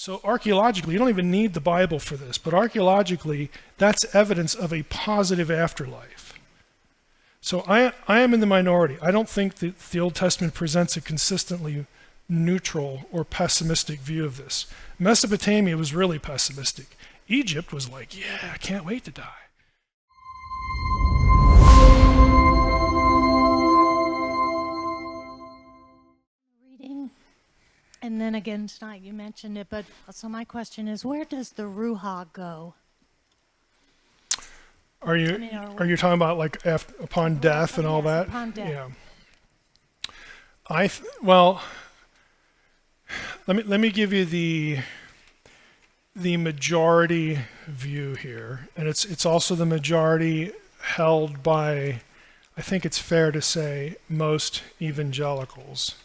So archaeologically, you don't even need the Bible for this, but archaeologically, that's evidence of a positive afterlife. So I am in the minority. I don't think that the Old Testament presents a consistently neutral or pessimistic view of this. Mesopotamia was really pessimistic. Egypt was like, yeah, I can't wait to die. Reading, and then again tonight you mentioned it, but so my question is, where does the Ruach go? Are you talking about like upon death and all that? Upon death. Yeah. Well, let me give you the majority view here, and it's also the majority held by, I think it's fair to say, most evangelicals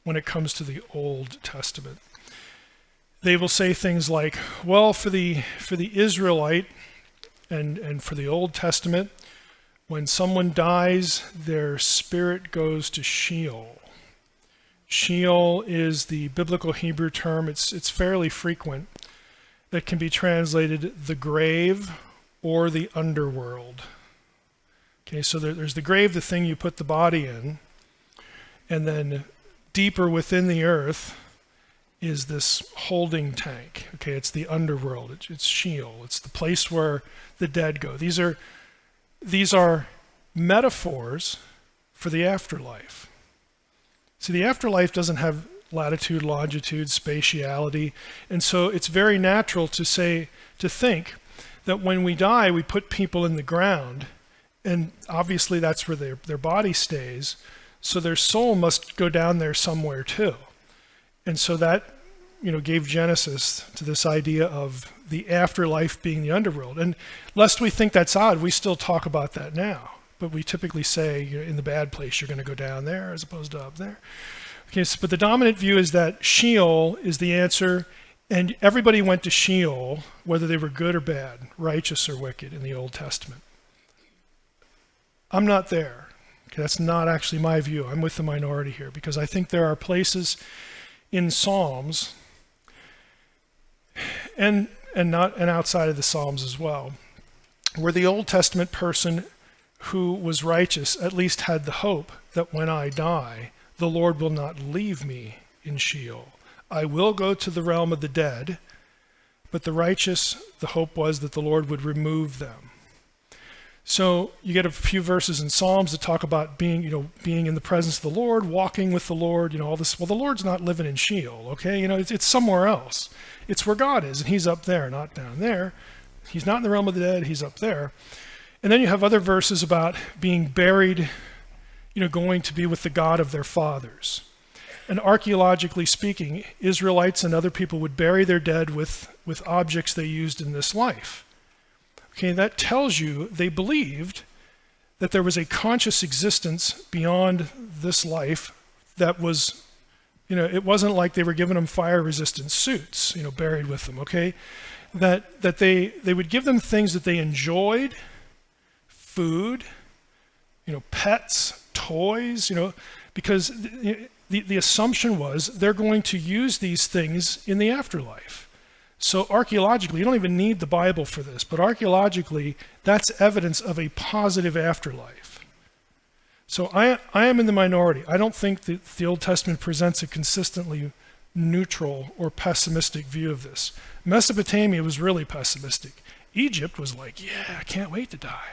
when it comes to the Old Testament. They will say things like, well, for the Israelite and for the Old Testament, when someone dies, their spirit goes to Sheol. Sheol is the biblical Hebrew term. It's fairly frequent. That can be translated the grave or the underworld. Okay, so there's the grave, the thing you put the body in, and then deeper within the earth is this holding tank. Okay, it's the underworld. It's Sheol. It's the place where the dead go. These are metaphors for the afterlife. See, the afterlife doesn't have latitude, longitude, spatiality, and so it's very natural to think that when we die, we put people in the ground, and obviously that's where their body stays, so their soul must go down there somewhere too. And so that, gave genesis to this idea of the afterlife being the underworld. And lest we think that's odd, we still talk about that now. But we typically say, in the bad place, you're going to go down there as opposed to up there. Okay, but the dominant view is that Sheol is the answer, and everybody went to Sheol, whether they were good or bad, righteous or wicked in the Old Testament. I'm not there. Okay, that's not actually my view. I'm with the minority here, because I think there are places in Psalms and outside of the Psalms as well, where the Old Testament person who was righteous at least had the hope that when I die, the Lord will not leave me in Sheol. I will go to the realm of the dead, but the righteous, the hope was that the Lord would remove them. So you get a few verses in Psalms that talk about being in the presence of the Lord, walking with the Lord, all this. Well, the Lord's not living in Sheol, okay? It's somewhere else. It's where God is, and he's up there, not down there. He's not in the realm of the dead, he's up there. And then you have other verses about being buried, going to be with the God of their fathers. And archaeologically speaking, Israelites and other people would bury their dead with objects they used in this life. Okay, that tells you they believed that there was a conscious existence beyond this life that was, it wasn't like they were giving them fire-resistant suits, buried with them, okay? That they would give them things that they enjoyed, food, pets, toys, because the assumption was they're going to use these things in the afterlife. So archaeologically, you don't even need the Bible for this, but archaeologically, that's evidence of a positive afterlife. So I am in the minority. I don't think that the Old Testament presents a consistently neutral or pessimistic view of this. Mesopotamia was really pessimistic. Egypt was like, yeah, I can't wait to die.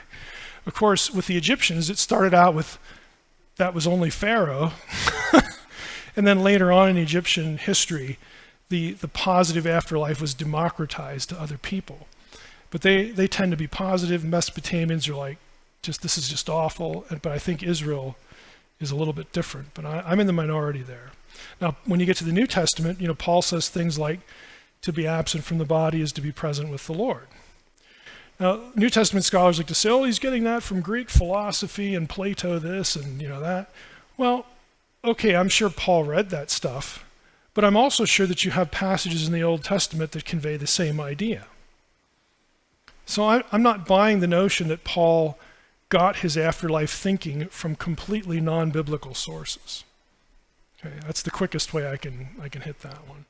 Of course, with the Egyptians, it started out with that was only Pharaoh. And then later on in Egyptian history, the positive afterlife was democratized to other people. But they tend to be positive. Mesopotamians are like, this is just awful. But I think Israel is a little bit different. But I'm in the minority there. Now, when you get to the New Testament, Paul says things like, to be absent from the body is to be present with the Lord. Now, New Testament scholars like to say, he's getting that from Greek philosophy and Plato this and that. Well, okay, I'm sure Paul read that stuff, but I'm also sure that you have passages in the Old Testament that convey the same idea. So I'm not buying the notion that Paul got his afterlife thinking from completely non-biblical sources. Okay, that's the quickest way I can hit that one.